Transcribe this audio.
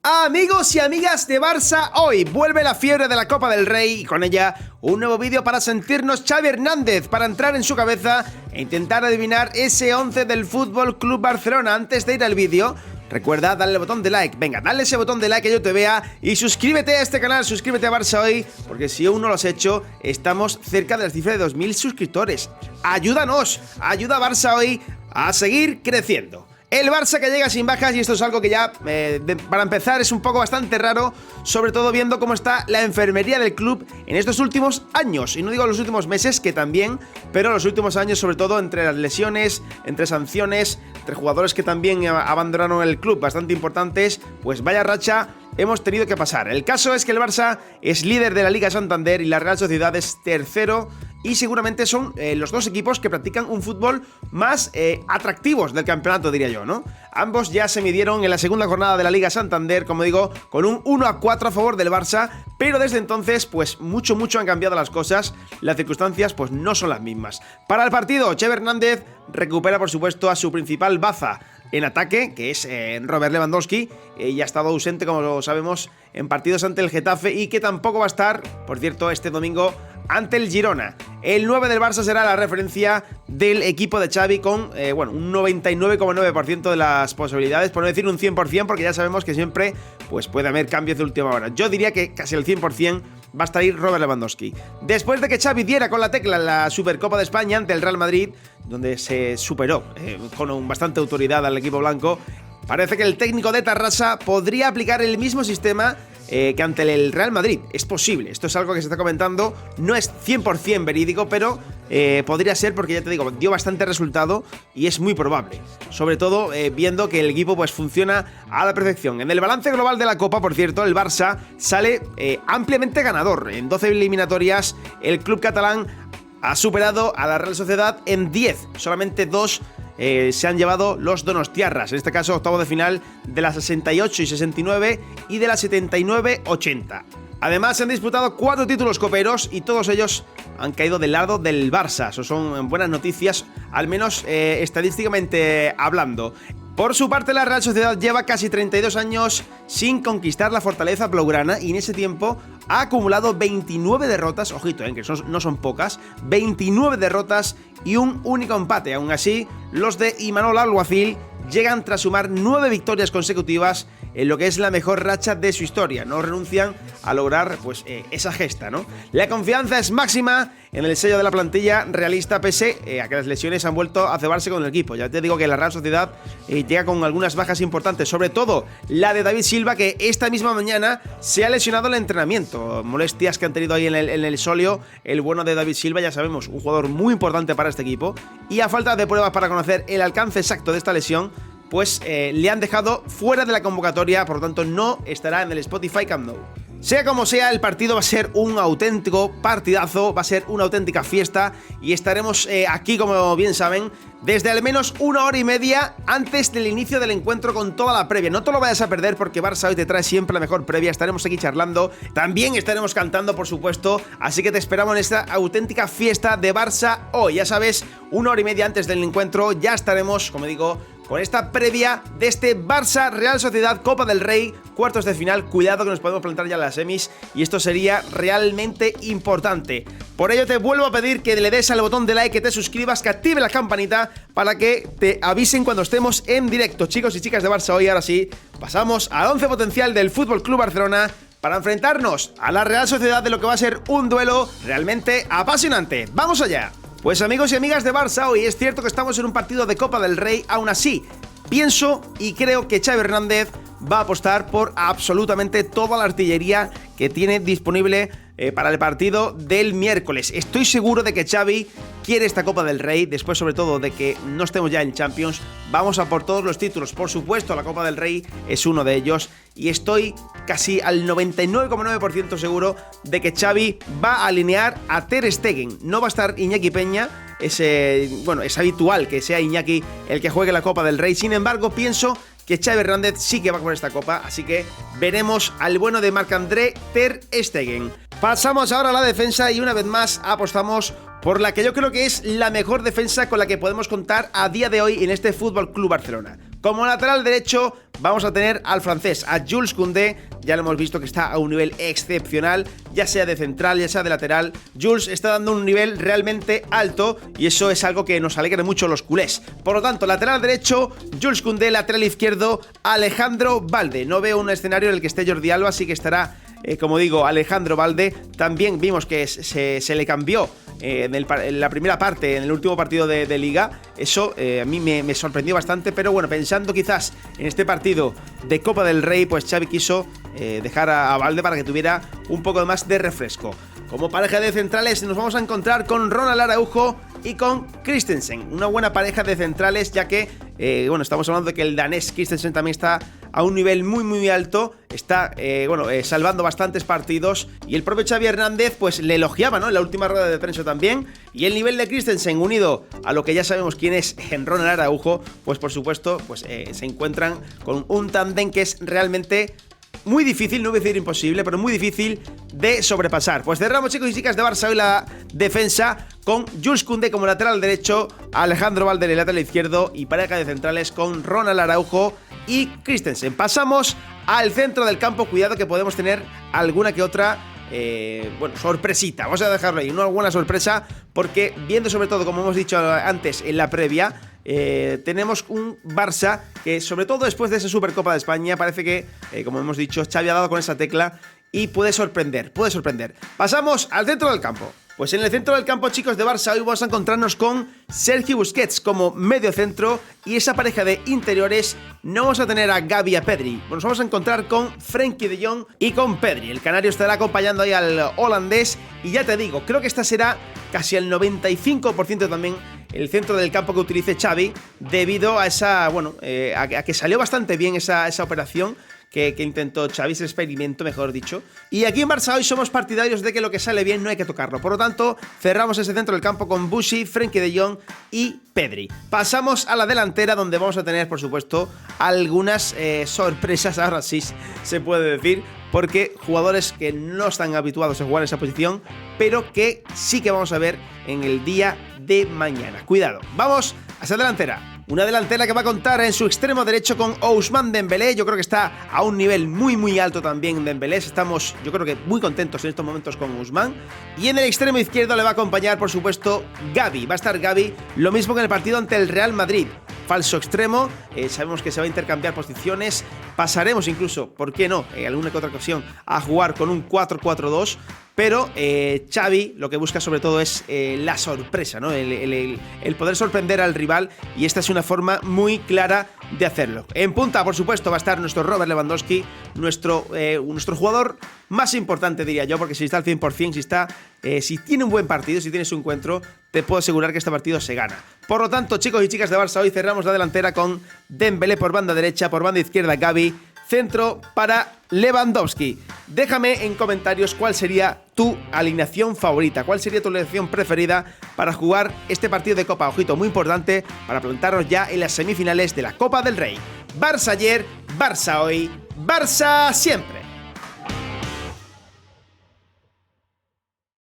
Amigos y amigas de Barça, hoy vuelve la fiebre de la Copa del Rey y con ella un nuevo vídeo para sentirnos Xavi Hernández, para entrar en su cabeza e intentar adivinar ese 11 del Fútbol Club Barcelona. Antes de ir al vídeo, recuerda darle al botón de like, venga, dale ese botón de like que yo te vea y suscríbete a este canal, suscríbete a Barça Hoy, porque si aún no lo has hecho, estamos cerca de la cifra de 2000 suscriptores. Ayúdanos, ayuda a Barça Hoy a seguir creciendo. El Barça que llega sin bajas, y esto es algo que ya, para empezar, es un poco bastante raro, sobre todo viendo cómo está la enfermería del club en estos últimos años. Y no digo los últimos meses, que también, pero los últimos años, sobre todo entre las lesiones, entre sanciones, entre jugadores que también abandonaron el club, bastante importantes, pues vaya racha hemos tenido que pasar. El caso es que el Barça es líder de la Liga Santander y la Real Sociedad es tercero. Y seguramente son los dos equipos que practican un fútbol más atractivos del campeonato, diría yo, ¿no? Ambos ya se midieron en la segunda jornada de la Liga Santander, como digo, con un 1-4 a favor del Barça, pero desde entonces, pues mucho han cambiado las cosas, las circunstancias pues no son las mismas. Para el partido, Xavi Hernández recupera por supuesto a su principal baza en ataque, que es Robert Lewandowski, ya ha estado ausente, como lo sabemos, en partidos ante el Getafe y que tampoco va a estar, por cierto, este domingo ante el Girona. El 9 del Barça será la referencia del equipo de Xavi con, un 99,9% de las posibilidades, por no decir un 100%, porque ya sabemos que siempre pues, puede haber cambios de última hora. Yo diría que casi el 100% va a estar ahí Robert Lewandowski. Después de que Xavi diera con la tecla en la Supercopa de España ante el Real Madrid, donde se superó con bastante autoridad al equipo blanco, parece que el técnico de Tarrasa podría aplicar el mismo sistema que ante el Real Madrid. Es posible, esto es algo que se está comentando, no es 100% verídico, pero podría ser porque, ya te digo, dio bastante resultado y es muy probable. Sobre todo viendo que el equipo pues funciona a la perfección. En el balance global de la Copa, por cierto, el Barça sale ampliamente ganador. En 12 eliminatorias, el club catalán ha superado a la Real Sociedad en 10, solamente 2 se han llevado los donostiarras, en este caso octavo de final de la 68 y 69 y de la 79-80. Además se han disputado 4 títulos coperos y todos ellos han caído del lado del Barça. Eso son buenas noticias, al menos estadísticamente hablando. Por su parte, la Real Sociedad lleva casi 32 años sin conquistar la fortaleza blaugrana y en ese tiempo ha acumulado 29 derrotas, ojito, que no son pocas, 29 derrotas y un único empate. Aún así, los de Imanol Alguacil llegan tras sumar 9 victorias consecutivas en lo que es la mejor racha de su historia. No renuncian a lograr pues esa gesta, ¿no? La confianza es máxima en el sello de la plantilla realista, pese a que las lesiones han vuelto a cebarse con el equipo. Ya te digo que la Real Sociedad llega con algunas bajas importantes, sobre todo la de David Silva, que esta misma mañana se ha lesionado en el entrenamiento. Molestias que han tenido ahí en el solio. El bueno de David Silva, ya sabemos, un jugador muy importante para este equipo, y a falta de pruebas para conocer el alcance exacto de esta lesión, pues le han dejado fuera de la convocatoria, por lo tanto no estará en el Spotify Camp Nou. Sea como sea, el partido va a ser un auténtico partidazo, va a ser una auténtica fiesta y estaremos aquí, como bien saben, desde al menos 1 hora y media antes del inicio del encuentro con toda la previa. No te lo vayas a perder porque Barça Hoy te trae siempre la mejor previa, estaremos aquí charlando, también estaremos cantando, por supuesto, así que te esperamos en esta auténtica fiesta de Barça Hoy. Ya sabes, 1 hora y media antes del encuentro ya estaremos, como digo, con esta previa de este Barça Real Sociedad Copa del Rey, cuartos de final. Cuidado que nos podemos plantar ya en las semis y esto sería realmente importante. Por ello te vuelvo a pedir que le des al botón de like, que te suscribas, que active la campanita para que te avisen cuando estemos en directo. Chicos y chicas de Barça Hoy, ahora sí, pasamos al 11 potencial del Fútbol Club Barcelona para enfrentarnos a la Real Sociedad de lo que va a ser un duelo realmente apasionante. ¡Vamos allá! Pues amigos y amigas de Barça Hoy, es cierto que estamos en un partido de Copa del Rey, aún así, pienso y creo que Xavi Hernández va a apostar por absolutamente toda la artillería que tiene disponible para el partido del miércoles. Estoy seguro de que Xavi quiere esta Copa del Rey, después sobre todo de que no estemos ya en Champions, vamos a por todos los títulos. Por supuesto, la Copa del Rey es uno de ellos y estoy casi al 99,9% seguro de que Xavi va a alinear a Ter Stegen. No va a estar Iñaki Peña, es habitual que sea Iñaki el que juegue la Copa del Rey. Sin embargo, pienso que Xavi Hernández sí que va por esta copa, así que veremos al bueno de Marc-André Ter Stegen. Pasamos ahora a la defensa y una vez más apostamos por la que yo creo que es la mejor defensa con la que podemos contar a día de hoy en este Fútbol Club Barcelona. Como lateral derecho vamos a tener al francés, a Jules Koundé. Ya lo hemos visto que está a un nivel excepcional, ya sea de central, ya sea de lateral. Jules está dando un nivel realmente alto y eso es algo que nos alegra mucho los culés. Por lo tanto, lateral derecho, Jules Koundé, lateral izquierdo, Alejandro Balde. No veo un escenario en el que esté Jordi Alba, así que estará, como digo, Alejandro Balde. También vimos que se le cambió en la primera parte, en el último partido de Liga. Eso a mí me sorprendió bastante, pero bueno, pensando quizás en este partido de Copa del Rey, pues Xavi quiso dejar a Balde para que tuviera un poco más de refresco. Como pareja de centrales nos vamos a encontrar con Ronald Araujo y con Christensen. Una buena pareja de centrales, ya que, bueno, estamos hablando de que el danés Christensen también está a un nivel muy alto. Está, salvando bastantes partidos. Y el propio Xavi Hernández, pues le elogiaba, ¿no?, en la última rueda de prensa también. Y el nivel de Christensen, unido a lo que ya sabemos quién es en Ronald Araujo, pues por supuesto, pues se encuentran con un tándem que es realmente muy difícil, no voy a decir imposible, pero muy difícil de sobrepasar. Pues cerramos, chicos y chicas de Barça, hoy la defensa con Jules Koundé como lateral derecho, Alejandro Balde en el lateral izquierdo y pareja de centrales con Ronald Araujo y Christensen. Pasamos al centro del campo. Cuidado que podemos tener alguna que otra sorpresita, vamos a dejarlo ahí, una buena sorpresa, porque viendo sobre todo, como hemos dicho antes en la previa, tenemos un Barça que, sobre todo después de esa Supercopa de España, parece que, como hemos dicho, Xavi ha dado con esa tecla y puede sorprender. Pasamos al centro del campo. Pues en el centro del campo, chicos de Barça, hoy vamos a encontrarnos con Sergi Busquets como medio centro, y esa pareja de interiores no vamos a tener a Gavi y a Pedri. Nos vamos a encontrar con Frenkie de Jong y con Pedri. El canario estará acompañando ahí al holandés, y ya te digo, creo que esta será casi el 95% también el centro del campo que utilice Xavi, debido a esa, a que salió bastante bien esa operación que intentó Xavi, ese experimento, mejor dicho. Y aquí en Barça hoy somos partidarios de que lo que sale bien no hay que tocarlo. Por lo tanto, cerramos ese centro del campo con Busi, Frenkie de Jong y Pedri. Pasamos a la delantera, donde vamos a tener, por supuesto, algunas sorpresas, ahora sí se puede decir, porque jugadores que no están habituados a jugar en esa posición, pero que sí que vamos a ver en el día de mañana. Cuidado, vamos a esa delantera. Una delantera que va a contar en su extremo derecho con Ousmane Dembélé. Yo creo que está a un nivel muy alto también Dembélé. Estamos, yo creo que muy contentos en estos momentos con Ousmane. Y en el extremo izquierdo le va a acompañar, por supuesto, Gavi. Va a estar Gavi, lo mismo que en el partido ante el Real Madrid. Falso extremo, sabemos que se va a intercambiar posiciones. Pasaremos incluso, ¿por qué no?, alguna que otra ocasión a jugar con un 4-4-2. Pero Xavi lo que busca sobre todo es la sorpresa, ¿no? El poder sorprender al rival, y esta es una forma muy clara de hacerlo. En punta, por supuesto, va a estar nuestro Robert Lewandowski, nuestro jugador más importante, diría yo, porque si está al 100%, si tiene un buen partido, si tiene su encuentro, te puedo asegurar que este partido se gana. Por lo tanto, chicos y chicas de Barça, hoy cerramos la delantera con Dembélé por banda derecha, por banda izquierda Gavi, centro para Lewandowski. Déjame en comentarios cuál sería tu alineación favorita, cuál sería tu alineación preferida para jugar este partido de Copa. Ojito, muy importante para plantarnos ya en las semifinales de la Copa del Rey. Barça ayer, Barça hoy, Barça siempre.